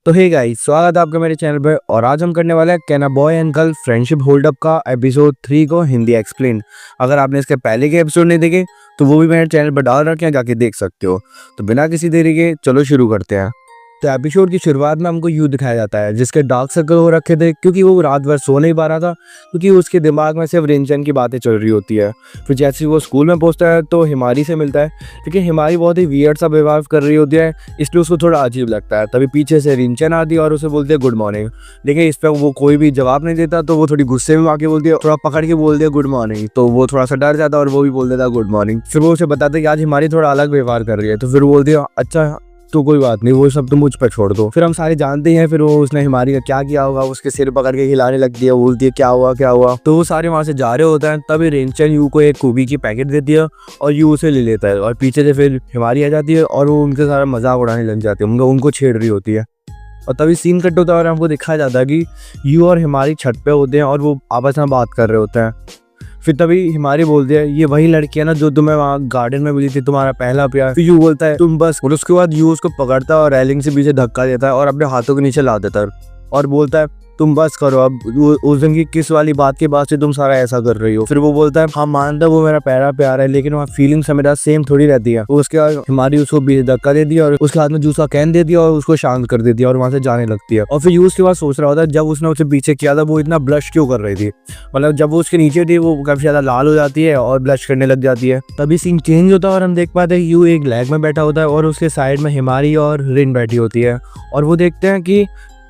तो hey guys, स्वागत है आपका मेरे चैनल पे। और आज हम करने वाले हैं can a boy and girl friendship hold up का एपिसोड 3 को हिंदी एक्सप्लेन। अगर आपने इसके पहले के एपिसोड नहीं देखे तो वो भी मेरे चैनल पर डाल रखे हैं, जाके देख सकते हो। तो बिना किसी देरी के चलो शुरू करते हैं। तो एपिसोड की शुरुआत में हमको यू दिखाया जाता है जिसके डार्क सर्कल हो रखे थे क्योंकि वो रात भर सो नहीं पा रहा था, क्योंकि उसके दिमाग में सिर्फ रिंचन की बातें चल रही होती है। फिर जैसे वो स्कूल में पहुंचता है तो हिमारी से मिलता है, लेकिन हिमारी बहुत ही वियर्ड सा व्यवहार कर रही होती है, इसलिए उसको थोड़ा अजीब लगता है। तभी पीछे से रिंचन आती है और उसे बोलती है गुड मॉर्निंग, लेकिन इस पर वो कोई भी जवाब नहीं देता। तो वो थोड़ी गुस्से में आके बोलती है, थोड़ा पकड़ के बोलती है गुड मॉर्निंग। तो वो थोड़ा सा डर जाता है और वो भी बोल देता है गुड मॉर्निंग। फिर वो उसे बताता है कि आज हिमारी थोड़ा अलग व्यवहार कर रही है। तो फिर वो बोलती है अच्छा तो कोई बात नहीं, वो सब तो मुझ पर छोड़ दो। फिर हम सारे जानते हैं फिर वो उसने हिमारी का क्या किया होगा, उसके सिर पकड़ के हिलाने लगती है, बोलती है क्या हुआ क्या हुआ। तो वो सारे वहां से जा रहे होते हैं, तभी रिंचन यू को एक कुबी की पैकेट देती है और यू उसे ले लेता है। और पीछे से फिर हिमारी आ जाती है और वो उनके सारा मजाक उड़ाने लग जाती है, उनको छेड़ रही होती है। और तभी सीन कट होता है और हमको दिखाया जाता है कि यू और हिमारी छत पे होते हैं और वो आपस में बात कर रहे होते हैं। फिर तभी हिमारी बोलती है ये वही लड़की है ना जो तुम्हें वहाँ गार्डन में मिली थी, तुम्हारा पहला प्यार। फिर यू बोलता है तुम बस। और उसके बाद यू उसको पकड़ता है और रेलिंग से पीछे धक्का देता है और अपने हाथों के नीचे ला देता है और बोलता है तुम बस करो अब, उस दिन की किस वाली बात के बाद से तुम सारा ऐसा कर रही हो। फिर वो बोलता है हाँ मानता वो मेरा पहला प्यार है, लेकिन वहाँ फीलिंग्स मेरा सेम थोड़ी रहती है। उसके बाद हिमारी उसको धक्का दे दिया और उसके हाथ में जूस का कैन दे दिया और उसको शांत कर देती है और वहाँ से जाने लगती है। और फिर यू उसके बाद सोच रहा होता है जब उसने उसे पीछे किया था वो इतना ब्लश क्यों कर रही थी, मतलब जब वो उसके नीचे थी वो काफी ज्यादा लाल हो जाती है और ब्लश करने लग जाती है। तभी सीन चेंज होता है और हम देख पाते हैं यू एक लैग में बैठा होता है और उसके साइड में हिमारी और रिन बैठी होती है। और वो देखते हैं कि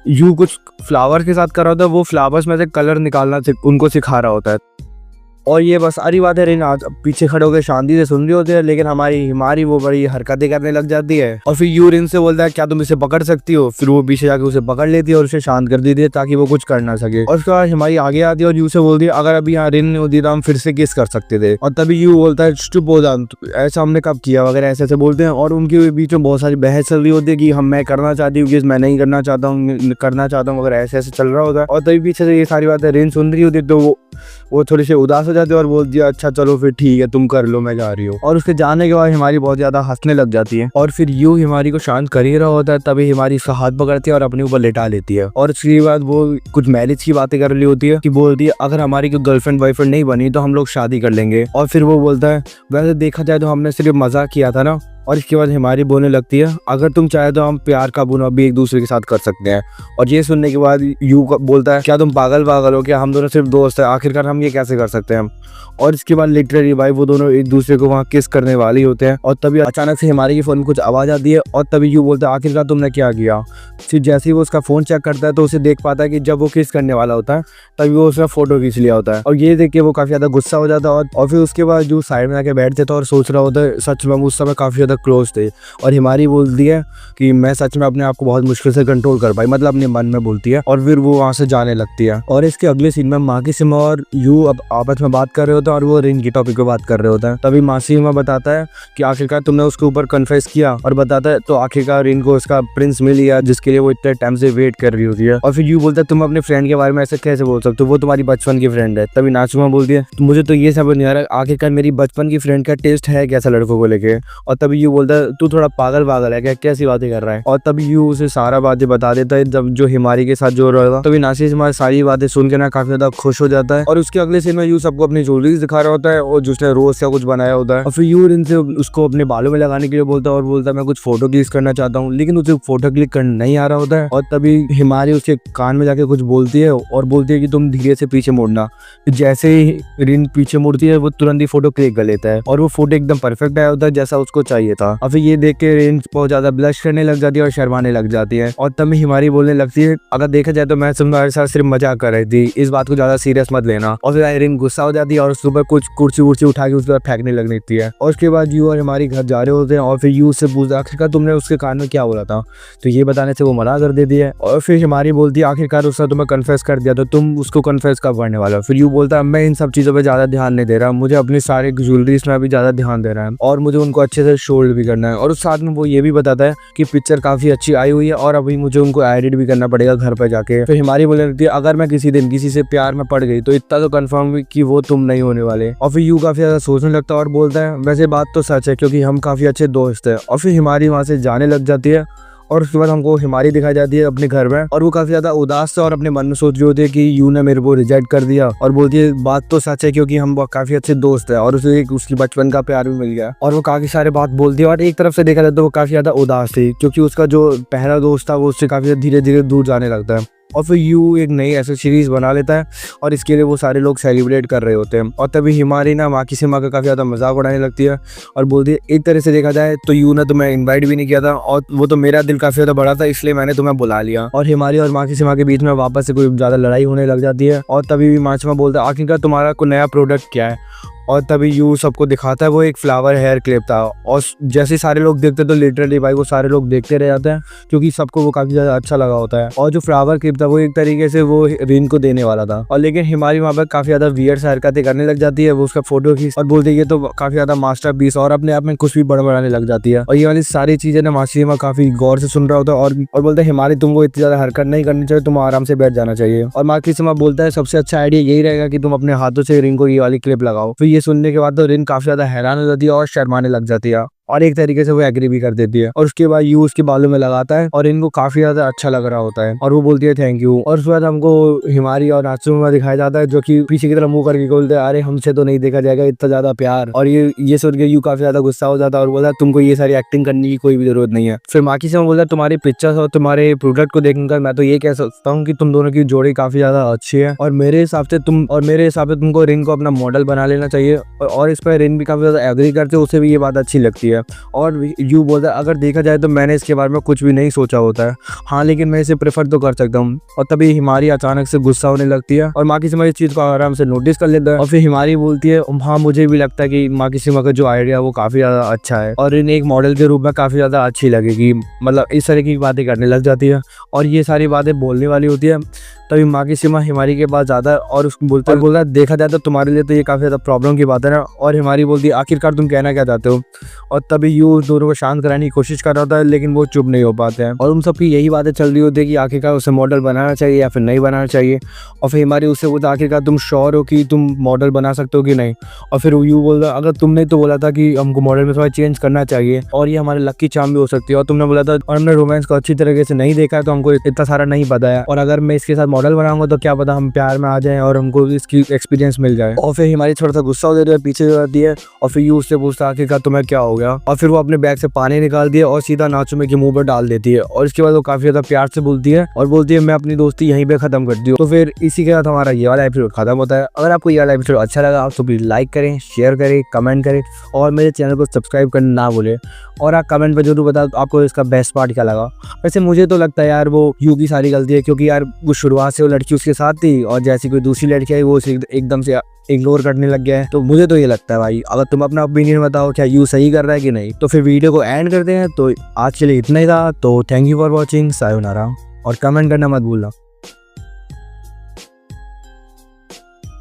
यू कुछ फ्लावर के साथ कर रहा होता है, वो फ्लावर्स में से कलर निकालना उनको सिखा रहा होता है। और ये बस सारी बातें रिन पीछे खड़े होकर शांति से सुन रही होती है, लेकिन हमारी हिमारी वो बड़ी हरकतें करने लग जाती है। और फिर यू रिन से बोलता है क्या तुम इसे पकड़ सकती हो। फिर वो पीछे जाके उसे पकड़ लेती है और उसे शांत कर देती है ताकि वो कुछ कर ना सके। और उसके बाद हिमारी आगे आती है और यू से बोलती है अगर अभी यहाँ रिन नहीं होती तो हम फिर से किस कर सकते थे। और तभी यू बोलता है चुप हो जा, ऐसा हमने कब किया वगैरह ऐसे ऐसे बोलते हैं। और उनके बीच में बहुत सारी बहस चल रही होती है कि मैं करना चाहती हूँ, मैं नहीं करना चाहता हूँ अगर ऐसे ऐसे चल रहा होता है। और तभी पीछे से ये सारी बातें रिन सुन रही होती है, तो वो थोड़ी सी उदास हो जाती है और बोलती है अच्छा चलो फिर ठीक है तुम कर लो, मैं जा रही हूँ। और उसके जाने के बाद हिमारी बहुत ज्यादा हंसने लग जाती है। और फिर यू हिमारी को शांत कर ही रहा होता है, तभी हिमारी उसका हाथ पकड़ती है और अपने ऊपर लेटा लेती है। और उसके बाद वो कुछ मैरिज की बातें कर रही होती है कि बोलती है अगर हमारी कोई गर्लफ्रेंड बॉयफ्रेंड नहीं बनी तो हम लोग शादी कर लेंगे। और फिर वो बोलता है वैसे देखा जाए तो हमने सिर्फ मजाक किया था ना। और इसके बाद हिमारी बोलने लगती है अगर तुम चाहे तो हम प्यार का बुना भी एक दूसरे के साथ कर सकते हैं। और ये सुनने के बाद यू बोलता है क्या तुम पागल हो क्या, हम दोनों सिर्फ दोस्त हैं, आखिरकार हम ये कैसे कर सकते हैं। और इसके बाद लिटरली भाई वो दोनों एक दूसरे को वहाँ किस करने वाले होते हैं। और तभी अचानक से हिमारी के फोन में कुछ आवाज आती है और तभी यू बोलता है आखिरकार तुमने क्या किया। फिर जैसे ही वो उसका फोन चेक करता है तो उसे देख पाता है कि जब वो किस करने वाला होता है तभी वो उसका फोटो खींच लिया होता है। और ये देख के वो काफी ज्यादा गुस्सा हो जाता है। और फिर उसके बाद जो साइड में आके बैठते थे और सोच रहा होता है सच में उस समय काफी ज्यादा क्लोज थे। और हिमारी बोलती है कि मैं सच में अपने आप को बहुत मुश्किल से कंट्रोल कर पाई, मतलब अपने मन में बोलती है। और फिर वो वहां से जाने लगती है। और इसके अगले सीन में माकीसिमा और यू अब आपस में बात कर रहे होते हैं और वो रिन की टॉपिक पे बात कर रहे होते हैं। तभी मासीमा बताता है कि आखिरकार तुमने उसके ऊपर कन्फेस किया, और बताता है तो आखिरकार रिन को उसका प्रिंस मिल गया जिसके लिए वो इतने टाइम से वेट कर रही होती है। और फिर यू बोलता है तुम अपने फ्रेंड के बारे में ऐसे कैसे बोल सकते हो, वो तुम्हारी बचपन की फ्रेंड है। तभी नाजुमा बोलती है मुझे तो ये समझ नहीं आ रहा आखिरकार मेरी बचपन की फ्रेंड का टेस्ट है कैसा लड़कों को लेके। और तभी यू बोलता है तू थोड़ा पागल है क्या, कैसी बातें कर रहा है। और तभी यू उसे सारा बातें बता देता है जब जो हिमारी के साथ जो रहा था। तभी नासिमा सारी बातें सुन के ना काफी ज्यादा खुश हो जाता है। और उसके अगले सीन में यू सबको अपनी ज्वेलरीज दिखा रहा होता है और जिसने रोज का कुछ बनाया होता है। और फिर यू इनसे उसको अपने बालों में लगाने के लिए बोलता है और बोलता है मैं कुछ फोटो क्लिक करना चाहता हूँ, लेकिन उसे फोटो क्लिक करना नहीं आ रहा होता है। और तभी हिमारी उसके कान में जाके कुछ बोलती है और बोलती है कि तुम धीरे से पीछे मुड़ना। जैसे ही रिन पीछे मुड़ती है वो तुरंत ही फोटो क्लिक कर लेता है और वो फोटो एकदम परफेक्ट आया होता है जैसा उसको चाहिए था। और फिर ये देख के रिन बहुत ज्यादा ब्लश करने लग जाती है और शर्माने लग जाती है। और तब हिमारी बोलने लगती है अगर देखा जाए तो मैं तुम्हारे साथ सिर्फ मजाक कर रही थी, इस बात को ज्यादा सीरियस मत लेना। और फिर रिन गुस्सा हो जाती है और उसके ऊपर कुछ कुर्सी वुर्सी उठा के उसके बाद फेंकने लगती है। और उसके बाद यू और हमारी घर जा रहे होते हैं और फिर यू से पूछता आखिरकार तुमने उसके कान में क्या बोला था। तो ये बताने से वो मना कर देती है। और फिर हमारी बोलती है आखिरकार उसने तुम्हें कन्फेस कर दिया तो तुम उसको कन्फेस कब करने वाला हो। फिर यू बोलता है मैं इन सब चीजों पे ज्यादा ध्यान नहीं दे रहा, मुझे अपनी सारी ज्वेलरीज में भी ज्यादा ध्यान दे रहा है और मुझे उनको अच्छे से शोल्ड भी करना है। और उस साथ में वो ये भी बताता है कि पिक्चर काफी अच्छी आई हुई है और अभी मुझे उनको एडिट भी करना पड़ेगा घर पे जाके। फिर हमारी बोलने लगती है अगर मैं किसी दिन किसी से प्यार में पड़ गई तो इतना तो कंफर्म कि वो तुम नहीं होने वाले। और फिर यू काफी ज्यादा सोचने लगता है और बोलता है वैसे बात तो सच है क्योंकि हम काफी अच्छे दोस्त हैं। और फिर हिमारी वहां से जाने लग जाती है और उसके बाद हमको हिमारी दिखाई जाती है अपने घर में, और वो काफी ज्यादा उदास है और अपने मन में सोच रही होती है कि यू ने मेरे को रिजेक्ट कर दिया, और बोलती है बात तो सच है क्योंकि हम काफी अच्छे दोस्त है और उसे उसकी बचपन का प्यार भी मिल गया, और वो काफी सारे बात बोलती है। और एक तरफ से देखा जाए तो वो काफी ज्यादा उदास थी क्योंकि उसका जो पहला दोस्त था वो उससे काफी धीरे धीरे दूर जाने लगता है। और फिर यू एक नई ऐसी सीरीज बना लेता है और इसके लिए वो सारे लोग सेलिब्रेट कर रहे होते हैं। और तभी हिमारी ना माकिशिमा का काफ़ी ज़्यादा मजाक उड़ाने लगती है और बोलती है एक तरह से देखा जाए तो यू ने तुम्हें इनवाइट भी नहीं किया था और वो तो मेरा दिल काफ़ी ज़्यादा बड़ा था इसलिए मैंने तुम्हें बुला लिया। और हिमारी और माकिशिमा के बीच में वापस से कोई ज़्यादा लड़ाई होने लग जाती है। और तभी भी माकिशिमा बोलता है आखिरकार तुम्हारा कोई नया प्रोडक्ट क्या है। और तभी यू सबको दिखाता है वो एक फ्लावर हेयर क्लिप था, और जैसे सारे लोग देखते तो लिटरली भाई वो सारे लोग देखते रह जाते हैं क्योंकि सबको वो काफी ज्यादा अच्छा लगा होता है। और जो फ्लावर क्लिप था वो एक तरीके से वो रिन को देने वाला था, और लेकिन हिमारी वहाँ पर काफी ज्यादा वियर्ड सी हरकतें करने लग जाती है। वो उसका फोटो खींच और बोलती है ये तो काफी ज्यादा मास्टरपीस, और अपने आप में कुछ भी बड़बड़ाने लग जाती है। और ये वाली सारी चीजें ना माकिशिमा काफी गौर से सुन रहा होता है और बोलते हैं हिमारी तुमको इतनी ज्यादा हरकत नहीं करनी चाहिए, तुम आराम से बैठ जाना चाहिए। और माकिशिमा बोलता है सबसे अच्छा आइडिया यही रहेगा कि तुम अपने हाथों से रिन को ये वाली क्लिप लगाओ। फिर ये सुनने के बाद तो रिन काफी ज्यादा हैरान हो जाती है और शर्माने लग जाती है, और एक तरीके से वो एग्री भी कर देती है। और उसके बाद यू उसके बालों में लगाता है और इनको काफी ज्यादा अच्छा लग रहा होता है और वो बोलती है थैंक यू। और उसके बाद हमको हिमारी और नात्सुमा दिखाया जाता है जो कि पीछे की तरफ मुंह करके बोलते हैं अरे हमसे तो नहीं देखा जाएगा इतना ज्यादा प्यार। और ये सुन के यू काफी ज्यादा गुस्सा हो जाता है और बोलता है तुमको ये सारी एक्टिंग करने की कोई भी जरूरत नहीं है। फिर माकिशिमा बोलता है तुम्हारी पिक्चर्स और तुम्हारे प्रोडक्ट को देखकर मैं तो ये कह सकता हूँ कि तुम दोनों की जोड़ी काफी ज्यादा अच्छी है, और मेरे हिसाब से तुमको रिन को अपना मॉडल बना लेना चाहिए। और इस पर रिन भी काफी ज्यादा एग्री करते हैं, उसे भी ये बात अच्छी लगती है। और यू बोलता है अगर देखा जाए तो मैंने इसके बारे में कुछ भी नहीं सोचा होता है, हाँ लेकिन मैं इसे प्रेफर तो कर सकता हूँ। और तभी हिमारी अचानक से गुस्सा होने लगती है और माकिशिमा इस चीज को आराम से नोटिस कर लेता है। और फिर हिमारी बोलती है हाँ मुझे भी लगता है कि माकिशिमा का जो आइडिया वो काफी ज्यादा अच्छा है और इन एक मॉडल के रूप में काफी ज्यादा अच्छी लगेगी, मतलब इस तरह की बातें करने लग जाती है और ये सारी बातें बोलने वाली होती है। तभी माकिशिमा हिमारी के पास जाता है और उसको बोलता है देखा जाए तो तुम्हारे लिए तो ये काफी ज्यादा प्रॉब्लम की बात है ना। और हिमारी बोलती है आखिरकार तुम कहना क्या चाहते हो। और तभी यू दोनों को शांत कराने की कोशिश कर रहा होता है लेकिन वो चुप नहीं हो पाते हैं, और उन सबकी यही बातें चल रही होती है कि आखिरकार उसे मॉडल बनाना चाहिए या फिर नहीं बनाना चाहिए। और फिर हिमारी उससे बोलता है आखिरकार तुम श्योर हो कि तुम मॉडल बना सकते हो कि नहीं। और फिर यू बोलता अगर तुमने तो बोला था कि हमको मॉडल में थोड़ा चेंज करना चाहिए और ये हमारे लकी चार्म भी हो सकती है, और तुमने बोला था और हमने रोमांस को अच्छी तरीके से नहीं देखा है तो हमको इतना सारा नहीं पता है, और अगर मैं इसके साथ मॉडल बनाऊंगा तो क्या पता हम प्यार में आ जाएं और हमको इसकी एक्सपीरियंस मिल जाए। और फिर हिमारी थोड़ा सा गुस्सा हो जाती है, पीछे हो जाती है और फिर यू उससे पूछता है आखिरकार तुम्हें क्या हो गया। और फिर वो अपने बैग से पानी निकाल दिया और सीधा नात्सुमे के मुंह पर डाल देती है, और इसके बाद वो काफी ज्यादा प्यार से बोलती है और बोलती है मैं अपनी दोस्ती यहीं पे खत्म करती हूँ। तो फिर इसी के साथ हमारा ये वाला एपिसोड खत्म होता है। अगर आपको ये वाला एपिसोड अच्छा लगा तो प्लीज लाइक करें, शेयर करें, कमेंट करें और मेरे चैनल को सब्सक्राइब करना ना भूलें। और आप कमेंट पर जरूर बताओ आपको इसका बेस्ट पार्ट क्या लगा। वैसे मुझे तो लगता है यार वो यू की सारी गलती है, क्योंकि यार वो शुरुआत से वो लड़की उसके साथ थी और जैसी कोई दूसरी लड़की आई वो उसे एकदम से इग्नोर करने लग गया है। तो मुझे तो ये लगता है भाई, अगर तुम अपना ओपिनियन बताओ क्या यू सही कर रहा है कि नहीं। तो फिर वीडियो को एंड करते हैं। तो आज के लिए इतना ही था, तो thank you for watching, sayonara, और कमेंट करना मत भूलना।